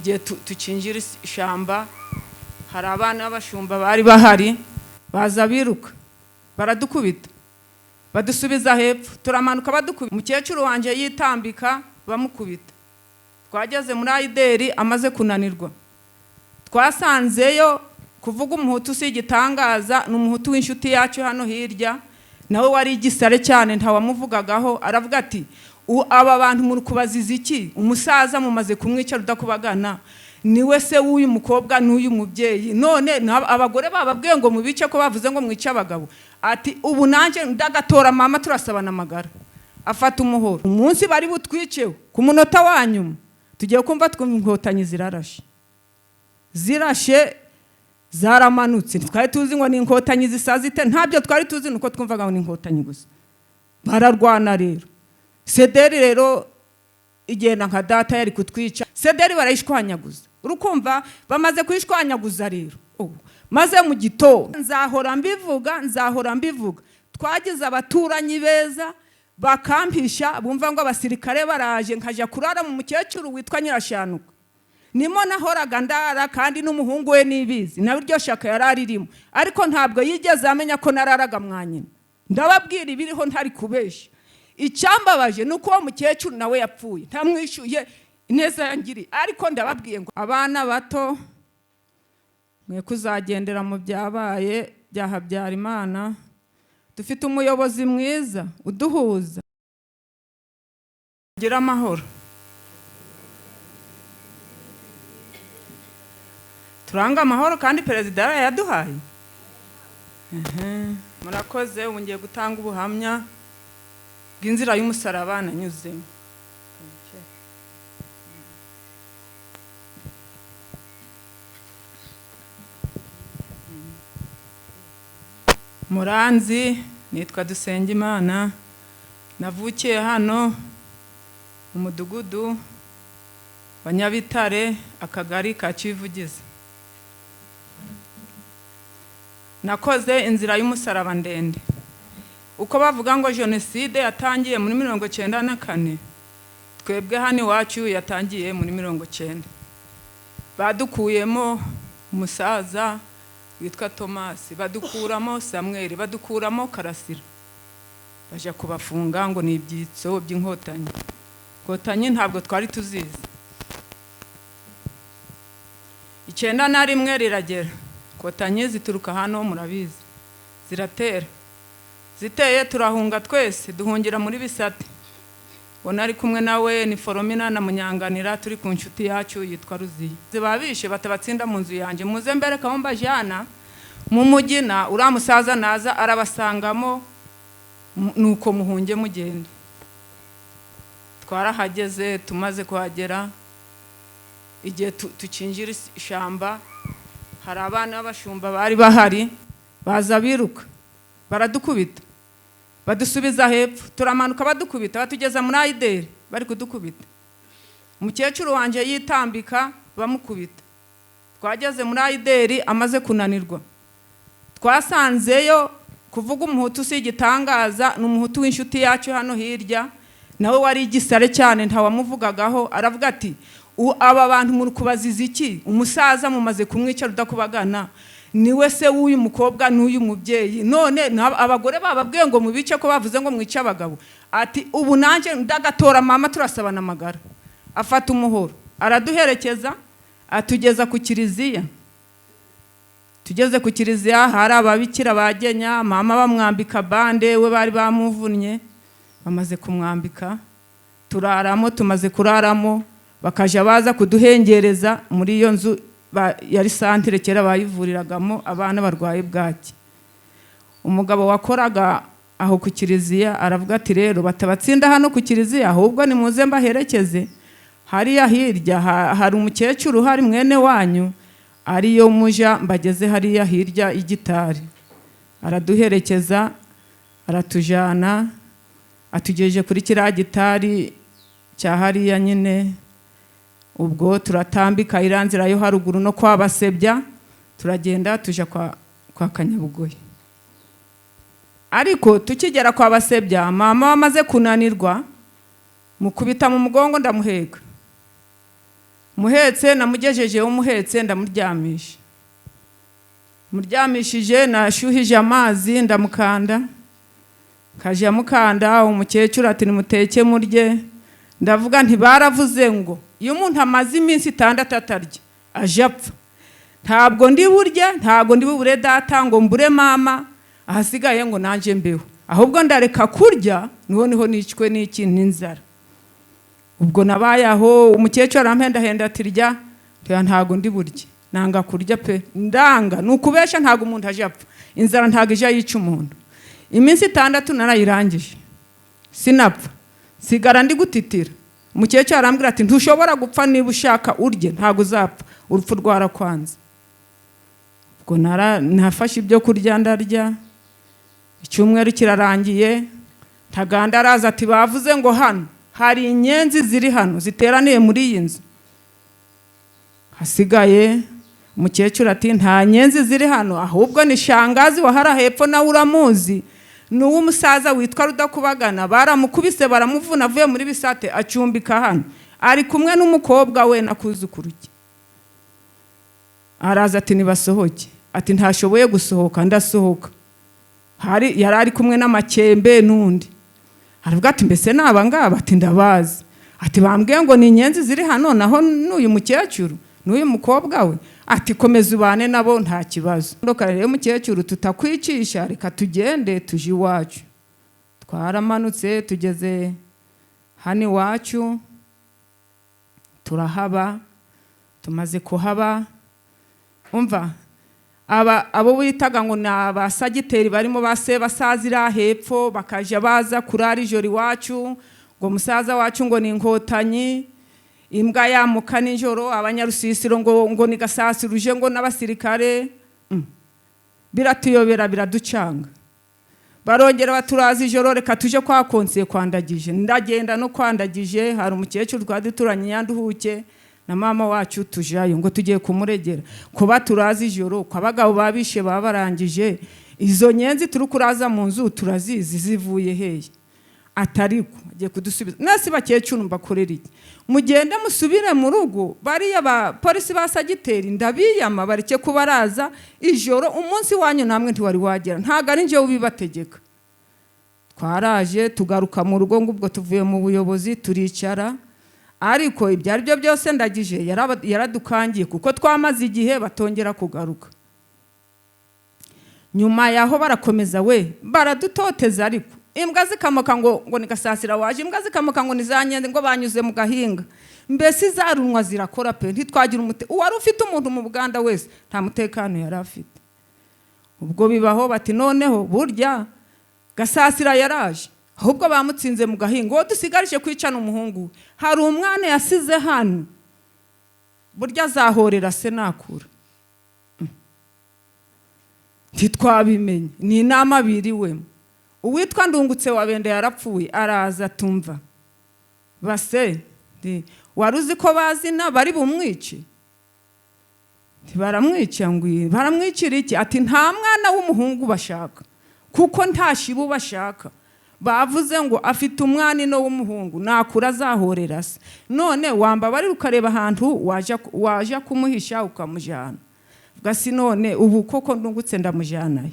igihe tucinjira ishamba hari abana b'abashumba bari bahari baza biruka baradukubita badusubiza hepfo turamanuka badukubita umukecuru wanje yitambika bamukubita twageze muri ayideri amaze kunanirwa twasanzeyo kuvuga umuhutu si igitangaza n'umuhutu w'inshuti yacu hano hirya nawe wari igisare cyane ntawamuvugagaho aravuga ati aba bantu muri kubaziza iki umusaza mumaze kumwica rudakubagana niwe se w'uyu mukobwa n'uyu mubyeyi none abagore bababwiye ngo mubice ko bavuze ngo mwice abagabo ati ubu nanje ndagatora mama turasabana amagara afata umuhoro umunsi bari butwiceho ku munota wanyuma tugiye kumva tw'inkotanyi zirashe zaramanutse twari tuzi ngo ni inkotanyi zisazite ntabyo twari tuzi nuko twumvaga ngo ni inkotanyi gusa bararwana rero sederi rero igenda nka data yari kutwica sederi barayishwanyaguza urukumva bamaze kwishwanyaguza rero maze mu gitondo nzahora mbivuga twagize abaturanyi beza bakampisha bumva ngo abasirikare baraje nkaja kurara mu mukecuru witwa Nyirashanuka nimo nahoraga ndara kandi n'umuhungu we nibizi nawe iryo shaka yararirimo ariko ntabwo yigeze amenya ko nararaga mwanyina ndababwira ibiriho ntari kubesha icyambabaje nuko uwo mukecuru nawe yapfuye ntamwishuye ineza yangiri ariko ndababwiye ngo abana bato mwe kuzagendera mu byabaye byahabyara Imana dufite umuyobozi mwiza uduhuza gira amahoro turanga amahoro kandi perezida yaduhaye murakoze ubu ngiye gutanga ubuhamya bw'inzira y'umusaraba nanyuzemo Muranzi nitwa Dusengimana navukiye hano umudugudu wa Nyabitare akagari ka Kivugiza nakoze inzira y'umusaraba ndende uko bavuga ngo jenoside yatangiye muri 1994 twebwe hano iwacu yatangiye muri 1990 badukuyemo umusaza witwa Thomas badukuramo Samuel badukuramo Karasira baje kubafunga ngo ni ibyitso by'inkotanyi ntabwo twari tuzizi 91 riragera inkotanyi zituruka hano murabizi ziratera ziteye turahunga twese duhungira muri Bisate bona ari kumwe nawe ni Foromina na Munyanganira turi ku nshuti yacu yitwa Ruziye zibabishe batabatsinda mu nzu yanje muze mbere kahomba jana mu mugina uramusaza naza arabasangamo nuko muhunge mugende twarahageze tumaze kuhagera igihe tucinjira ishamba hari abana b'abashumba bari bahari baza biruka baradukubita badusubiza hepfo turamanuka badukubita batugeza muri ayideri bari kudukubita umukecuru wanje yitambika bamukubita twageze muri ayideri amaze kunanirwa twasanzeyo kuvuga umuhutu si igitangaza n'umuhutu w'inshuti yacu hano hirya nawe wari igisare cyane ntawamuvugagaho aravuga ati aba bantu muri kubaziza iki umusaza mumaze kumwica rudakubagana niwe se w'uyu mukobwa n'uyu mubyeyi none abagore bababwiye ngo mubice ko bavuze ngo mwice abagabo ati ubu nanje ndagatora mama turasabana amagara afata umuhoro araduherekeza atugeza ku kiliziya tugeze ku kiliziya hari ababikira bagenya mama bamwambika bande we bari bamuvunnye bamaze kumwambika turaramo tumaze kuraramo bakaja baza kuduhengereza muri iyo nzu yari santere kera bayivuriragamo abana barwaye bwaki umugabo wakoraga aho ku kiliziya aravuga ati rero batabatsinda hano ku kiliziya ahubwo ni muze mbaherekeze hariya hirya hari umukecuru hari mwene wanyu ariyo muja mbageze hariya hirya igitari araduherekeza aratujana atugejeje kuri kiriya gitari cya hariya nyine ubwo turatambika iranzira yo haruguru no kwa Basebya turagenda tuja kwa Kanyabugoye ariko tukigera kwa Basebya mama wamaze kunanirwa mukubita mu mugongo ndamuheka muhetse namugejeje umuhetse ndamuryamisha. Muryamishije nashyuhije amazi ndamukanda. Kaje mukanda umukecuru ati nimuteke murye. Ndavuga nti baravuze ngo iyo umuntu amaze iminsi 6 atarya aje apfa. Ntabwo ndi burye, ntabwo ndi bubure data ngo mbure mama, ahasigaye ngo nanje mbeho. Ahubwo ndareka kurya niho nicwe n'iki n'inzara. Ubwo nabaye aho umukecuru arampenda atirya, ntago ndi burye. Nanga kurya pe, ndanga nukubesha ntago umuntu aje apfa. Inzara ntago ije yica umuntu. Iminsi 6 narayirangije. Sinapfa. Sigara ndi gutitira. Umukecuru arambwira ati ntushobora gupfa niba ushaka urye, ntago uzapfa. Urupfu rwara kwanza. Ubwo nafashe ibyo kurya ndarya. Icyumweru kirarangiye. Ntaganda araza ati bavuze ngo hano hari inyenzi ziri hano ziteraniye muri iyi nzu. Hasigaye umukecuru ati nta nyenzi ziri hano, ahubwo ni shangazi wahara hepfo na uramuzi. Nuwo umusaza witwa Rudakubagana baramukubise baramuvuna avuye muri bisate acumbika hano. Ari kumwe n'umukobwa we nakuzukuruki. Araza ati nibasohoke. Ati ntashoboye gusohoka ndasohoka. Yarari kumwe n'amakembe nundi. Aravuga ati mbese naba ngaba ati ndabazi. Ati bambwiye ngo ni inyenzi ziri hano naho n'uyu mukecuru n'uyu mukobwa we. Ati komeza ubane nabo nta kibazo. Ndoka rero mukecuru tutakwicisha reka tugende tuje iwacu. Twaramanutse tugeze hano iwacu turahaba. Tumaze kuhaba umva abo bitaga ngo n'abasagiteri barimo base basazira hepfo bakaje baza kurara ijoro iwacu ngo musaza wacu ngo ni inkotanyi. Imbwa yamuka nijoro abanyarusisiro ngo ni gasasiruje ngo n'abasirikare. Biratuyobera biraducanga. Barongera baturaza ijoro reka tuje kwa konsiye kwandagije. Ndagenda no kwandagije hari umukecuru twaduturanye yanduhuke na mama wacu tujayo ngo tugiye kumuregera ko baturaza ijoro kwa bagabo babishe babarangije. Izo nyenzi turi kuraza mu nzu turazizi zivuye heye. Atariko agiye kudusubiza nasi bakecuru mbakorera iki mugende musubire mu rugo bariya ba polisi basagiteri ndabiyama bareke kubaraza ijoro umunsi wanyu namwe ntiwari wagera ntaga ari nje ubibategeka. Twaraje tugaruka mu rugo ngubwo tuvuye mu buyobozi turicara ariko ibyari byo byose ndagije yaradukangiye kuko twamaze igihe batongera kugaruka. Nyuma yaho barakomeza we baradutoteza ariko imbwa zikamoka ngo ni gasasira waje imbwa zikamoka ngo nizanyende ngo banyuze mu gahinga. Mbese zarunwa zirakora pe ntitwagira uwari ufite umuntu mu Buganda wese nta mutekano yari afite. Ubwo bibaho bati noneho burya gasasira yaraje ahubwo bamutsinze mu gahinga wo dusigarije kwicana umuhungu. Hari umwana yasize hano burya azahorera se nakura. Ntitwabimenye ni inama biriwemo. Uwitwa Ndungutse wa Bende yarapfuye araza tumva base waruzi ko bazina bari bumwice. Baramwica ngwi baramwicira iki ati nta mwana w'umuhungu bashaka kuko nta shibu bashaka. Bavuze ngo afite umwana no w'umuhungu nakura azahorera se. None wamba bari ukareba ahantu waje kumuhisha ukamujana. Gasi none ubu koko Ndungutse ndamujanaye.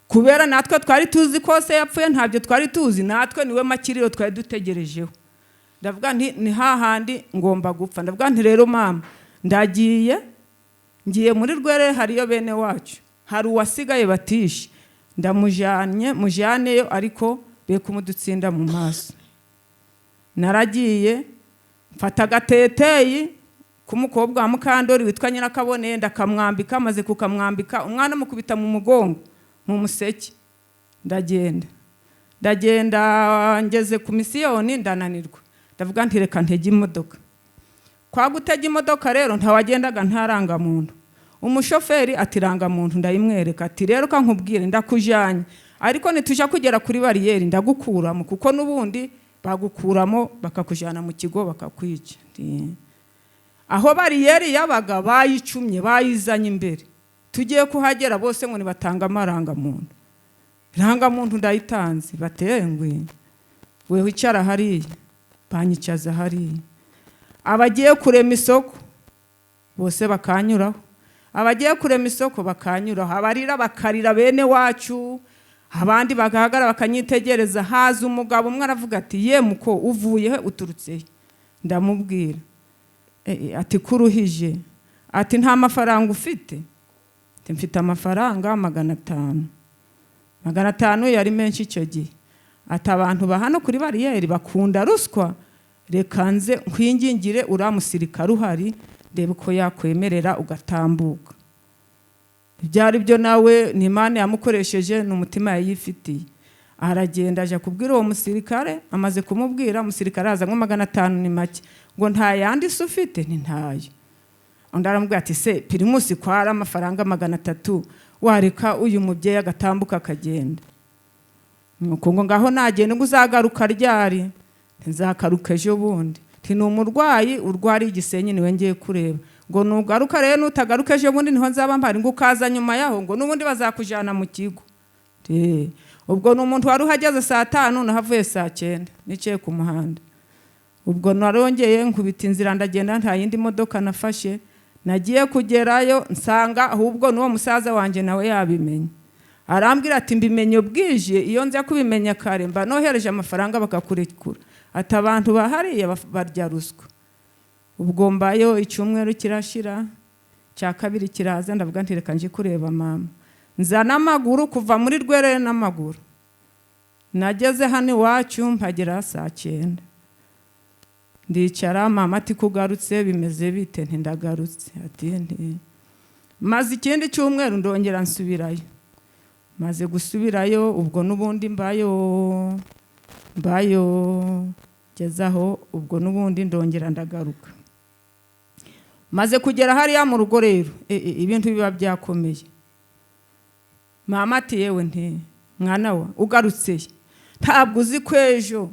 Kubera natwe twari tuzi ko se yapfuye ntabyo twari tuzi natwe niwe makiriro twari dutegerejeho. Ndavuga ni hahandi ngomba gupfa. Ndavuga nti rero mama ngiye muri Rwere hariyo bene wacu hari uwasigaye batishe mujaneyo ariko be kumudutsinda mu maso. Naragiye mfata agateteyi kumukobwa wa Mukandori witwa Nyirakabone ndakamwambika maze kukamwambika umwana mukubita mu mugongo mu museke. Ndagenda ngeze ku misiyoni ndananirwa. Ndavuga nti reka ntege imodoka. Kwa gutega imodoka rero ntawagendaga ntaranga muntu. Umushoferi atiranga muntu ndayimwereka ati rero kankubwire ndakujanye ariko nituja kugera kuri bariyeri ndagukuramo kuko nubundi bagukuramo bakakujana mu kigo bakakwica. Aho bariyeri yabaga bayicumye bayizanye imbere. Tugiye kuhagera bose ngo nibatanga amaranga muntu. Ranga muntu ndayitanze batengwe. Wewe icara hariya banyicaza hariya. abagiye kurema isoko bose bakanyuraho, abagiye kurema isoko bakanyuraho, abarira bakarira bene wacu, abandi bagahagarara bakanyitegereza. Haza umugabo umwe aravuga ati ye muko uvuye he uturutse? Ndamubwira ati kuruhije, ati nta mafaranga ufite? Ati mfite amafaranga 500. 500 yari menshi icyo gihe. Ati abantu bahano kuri bariyeri bakunda ruswa, reka nze nkwingingire uramusirikare uhari ndebe ko yakwemerera ugatambuka. Byari byo nawe ni Imana yamukoresheje n'umutima yayifitiye. Aragenda aje kubwira uwo musirikare, amaze kumubwira umusirikare aza ngo 500 ni make, ngo nta yandi ufite? Ni ntayo. Undi aramubwira ati se Pirimusi kwara amafaranga 300 wareka uyu mubyeyi agatambuka akagenda? Nuko ngo ngaho nagende ngo uzagaruka ryari? Nzakaruka ejo bundi. Ti ni umurwayi urwari igisenyi niwe ngiye kureba. Ngo nugaruka rero nutagaruka ejo bundi niho nzaba mpari, ngo ukaza nyuma yaho ngo nubundi bazakujana mu kigo. Ubwo n'umuntu wari uhageze saa 5 nahavuye saa 9 niciye ku muhanda. Ubwo narongeye nkubita inzira ndagenda, nta yindi modoka nafashe. Nagiye kugerayo nsanga ahubwo n'uwo musaza wanje nawe yabimenye. Arambwira ati mbimenye bwije, iyo nza kubimenya kare mba nohereje amafaranga bakakurekura. Ati abantu bahariye barya ruswa. Ubwo mbayo icyumweru kirashira, cya kabiri kiraza, ndavuga nti reka nje kureba mama. Nzana amaguru kuva muri Rwerere n'amaguru. Nageze hano iwacu mpagera saa 9. Ndicara, mama ati kugarutse bimeze bite? Nti ndagarutse. Ati nti maze ikindi cyumweru ndongera nsubirayo. Maze gusubirayo ubwo nubundi mbayo gezaho, ubwo nubundi ndongera ndagaruka. Maze kugera hariya mu rugo rero ibintu biba byakomeye. Mama ati yewe nti mwana wa ugarutse ntabwo uzi kwejo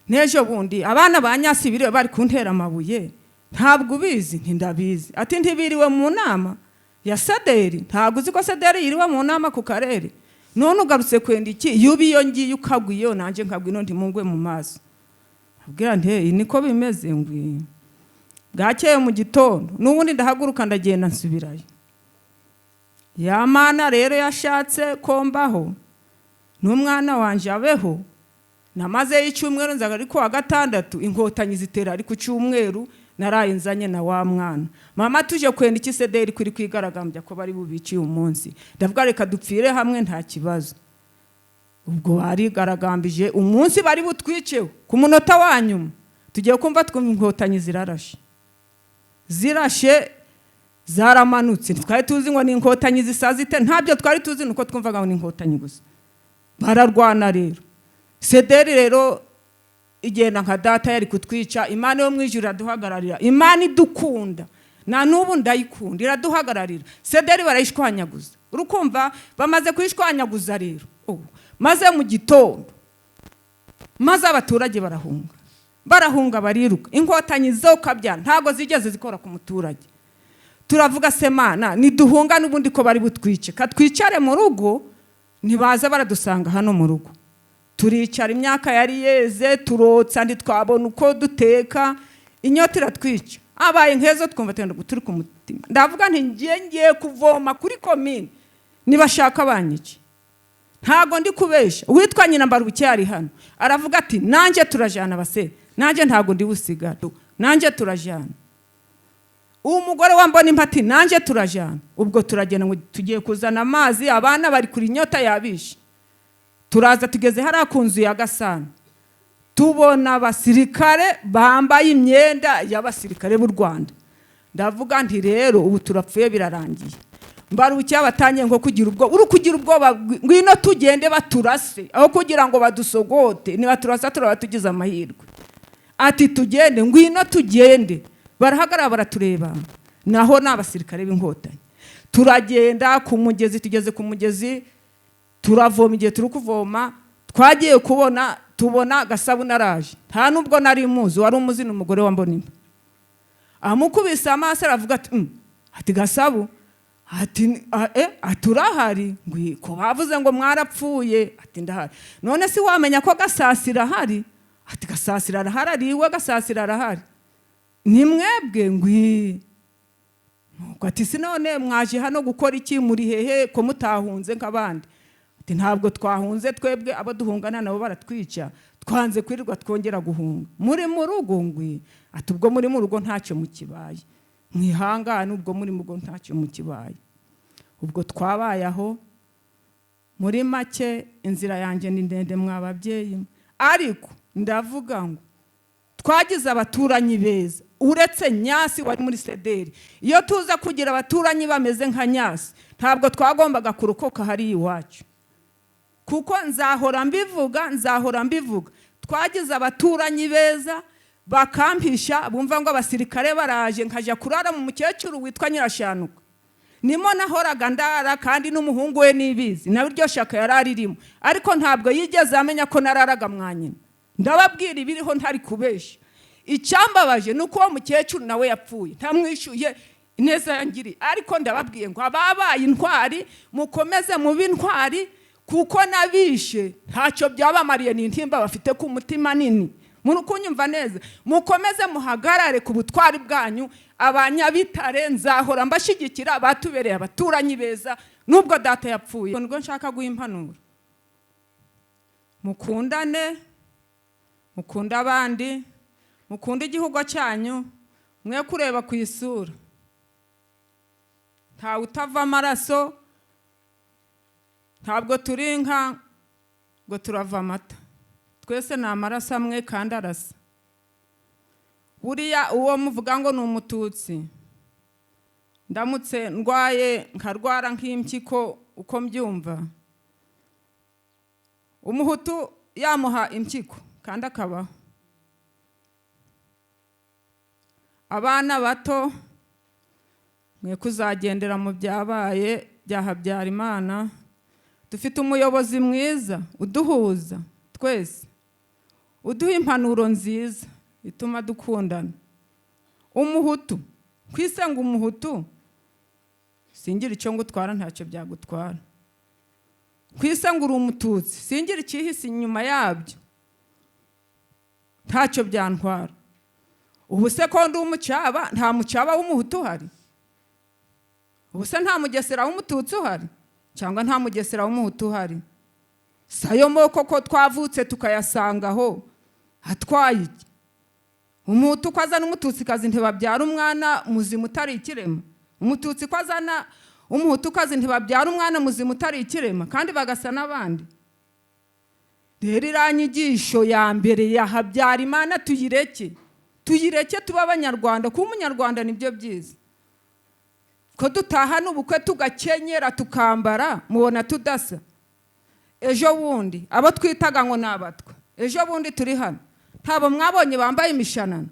nejo bundi abana banyasibire bari kuntera amabuye, ntabwo ubizi? Nti ndabizi. Ati ntibiriwe mu nama ya Saderi? Ntabwo uzi ko Saderi yiriwe mu nama ku karere? None ugarutse kwenda iki? Yubiyo ngiye ukagwiyo nanje nkagwino ndi mungwe mu maso. Abwira nti niko bimeze ngwi. Bwakeye mu gitondo nubundi ndahaguruka ndagenda nsubirayo. Ya Mana rero yashatse kombaho n'umwana wanje abeho. Namaze icyumweru nzaga ariko wa 6 inkotanyi zitera ari ku cyumweru naraye nzanye na wa mwana. Mama tuje kwenda iki Sederi kuri kwigaragambya ko bari bubici umunsi. Ndavuga reka dupfire hamwe nta kibazo. Ubwo bari garagambije umunsi bari butwiceho ku munota wanyuma. Tugiye kumva twumva inkotanyi zirashe zaramanutse. Twari tuzi ngo ni inkotanyi zisazite, ntabyo twari tuzi nuko twumvaga ngo ni inkotanyi gusa. Bararwana rero. Sederi rero igenda nka data yari kutwica. Imana yo mwijuru iraduhagararira. Imana idukunda na nubu ndayikunda, iraduhagararira. Sederi barayishwanyaguza. Urukumva bamaze kwishwanyaguza rero. Maze mu gitondo maze abaturage barahunga bariruka. Inkotanyi zo kabya ntago zigeze zikora ku muturage. Turavuga se Mana niduhunga nubundi ko bari butwice, katwicare mu rugo ntibaza baradusanga hano mu rugo. Turicara imyaka yari yeze, turotsa ndi twabona uko duteka, inyota iratwica. Abaye nkezo twumva tenda guturi ku mutima. Ndavuga nti ngiye kuvoma kuri komine nibashaka banyice. Ntago ndi kubesha. Uwitwa nyina Mbarubuke yari hano aravuga ati nanje turajana base, nanje ntago ndi busiga, nanje turajana. Umugore wambona impati nanje turajana. Ubwo turagenda ngo tugiye kuzana amazi, abana bari kuri nyota yabishe. Turaza tugeze hari akunzu ya Gasana. Tubona abasirikare bambaye imyenda y'abasirikare b'u Rwanda. Ndavuga nti rero ubu turapfuye birarangiye. Mbarubuke abatanye ngo kugira ubwo kugira ubwoba ngwino tugende baturase aho kugira ngo badusogote, ni baturasa turabatugize amahirwe. Ati tugende ngwino tugende. Barahagara baratureba. Naho n'abasirikare b'inkotanyi. Turagenda ku mugezi, tugeze ku mugezi turavoma. Igihe turi kuvoma twagiye tubona Gasabu naraje. Nta nubwo nari muzi, wari umuzi n'umugore wa Mbonimpa. Amukubise amaso aravuga ati Gasabu, ati aturahari ngwi ko bavuze ngo mwarapfuye. Ati ndahari. None si wamenya ko Gasasira hari? Ati Gasasira arahari, ariwe Gasasira arahari. ni mwebwe ngwi nuko ati sinone mwaje hano gukora iki muri hehe ko mutahunze nk'abandi ati ntabwo twahunze twebwe abo duhungana nabo baratwica twanze kwirirwa twongera guhunga muri mu rugo ngwi ati ubwo muri mu rugo ntacyo mukibaye mwihangane ubwo muri mu rugo ntacyo mukibaye ubwo twabaye aho muri make inzira yanjye ni ndende mwababyeyi ariko ndavuga ngo twagize abaturanyi beza uretse Nyasi wari muri sederi iyo tuza kugira abaturanyi bameze nka Nyasi ntabwo twagombaga kurokoka hari iwacu kuko nzahora mbivuga twagize abaturanyi beza bakampisha bumva ngo abasirikare baraje nkaja kurara mu mukecuru witwa Nyirashanuka nimo nahoraga ndara kandi n'umuhungu we nibizi nawe iryo shaka yararirimo ariko ntabwo yigeze amenya ko nararaga mwanyina ndababwira ibiriho ntari kubesha icyambabaje nuko uwo mukecuru nawe yapfuye ntamwishuye ineza yangiri ariko ndababwiye ngo ababaye intwari mukomeze mubi intwari kuko nabishe ntacyo byabamariye n'intimba bafite ku mutima nini muntu kunyumva neza mukomeze muhagarare ku butwari bwanyu abanyabitare nzahora mbashigikira batubereye abaturanyi beza nubwo data yapfuye ngo nshaka guha impanuro mukundane mukunda abandi mukunda igihugu cyanyu mwe kureba ku isura ntawe utava amaraso ntabwo turi inka ngo turava amata twese ni amaraso amwe kandi arasa buriya uwo muvuga ngo ni umututsi ndamutse ndwaye nkarwara nk'impyiko uko mbyumva umuhutu yamuha impyiko kandi akabaho abana bato mwe kuzagendera mu byabaye bya Habyarimana dufite umuyobozi mwiza uduhuza twese uduha impanuro nziza ituma dukundana umuhutu kwisenga umuhutu singira icyo ngutwara ntacyo byagutwara kwisenga uri umututsi singira ikihisi inyuma yabyo ntacyo byantwara ubu se ko ndi umucaba nta mucaba w'umuhutu uhari ubu se nta mugesera w'umututsi uhari cyangwa nta mugesera w'umuhutu uhari sayo moko ko twavutse tukayasangaho atwaye iki umuhutu ko azana umututsi kazi ntibabyara umwana muzima utari ikirema umututsi ko azana umuhutu kazi ntibabyara umwana muzima utari ikirema kandi bagasa n'abandi rero iranyigisho ya mbere ya Habyarimana tuyireke tuba abanyarwanda kuba umunyarwanda nibyo byiza ko dutahana ubukwe tugakenyera tukambara mubona tudasa ejo bundi abo twitaga ngo nabatwa ejo bundi turi hano ntabo mwabonye bambaye imishanana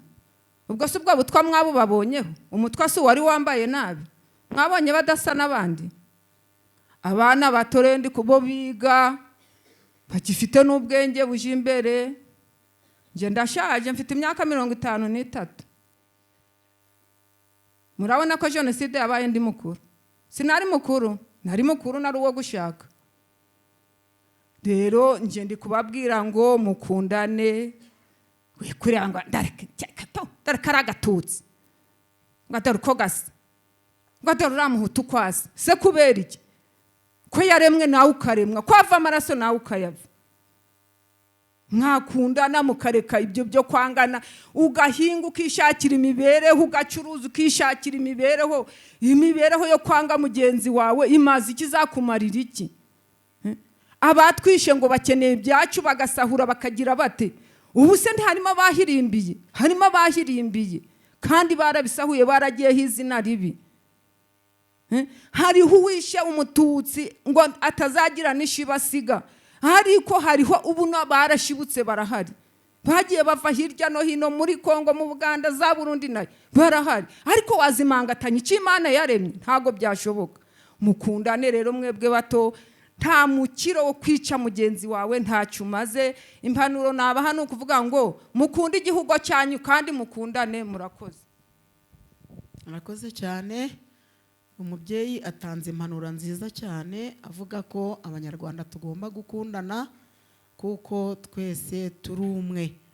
ubwo se ubwo butwa mwabo babonyeho umutwa se wari wambaye nabi mwabonye badasa n'abandi abana batorendi kubo biga bakifite n'ubwenge buje imbere nje ndashaje mfite imyaka 53 murabona ko jenoside yabaye ndi mukuru sinari mukuru nari mukuru nari uwo gushaka rero nje ndi kubabwira ngo mukundane wikuranga ndaragatutsi ngataruko gasa ngataruramuhutu kwasa se kubera iki ko yaremwe nawe ukaremwa ko ava amaraso nawe ukayava mwakundana mukareka ibyo byo kwangana ugahinga ukishakira imibereho ugacuruza ukishakira imibereho yo kwanga mugenzi wawe imazi kizakumarira iki abatwishe ngo bakeneye byacu bagasahura bakagira bate ubu se harimo abahirimbiye kandi barabisahuye baragiyeho izina ribi hariho uwishe umututsi ngo atazagira n'ishibasiga ariko hariho ubu barashibutse barahari bagiye bava hirya no hino muri Kongo mu Buganda za Burundi nayo barahari ariko wazimangatanya icyo Imana yaremye ntago byashoboka mukundane rero mwebwe bato nta mukiro wo kwica mugenzi wawe ntacyo umaze impanuro naba hano kuvuga ngo mukunde igihugu cyanyu kandi mukundane murakoze cyane umubyeyi atanze impanuro nziza cyane avuga ko abanyarwanda tugomba gukundana kuko twese turi umwe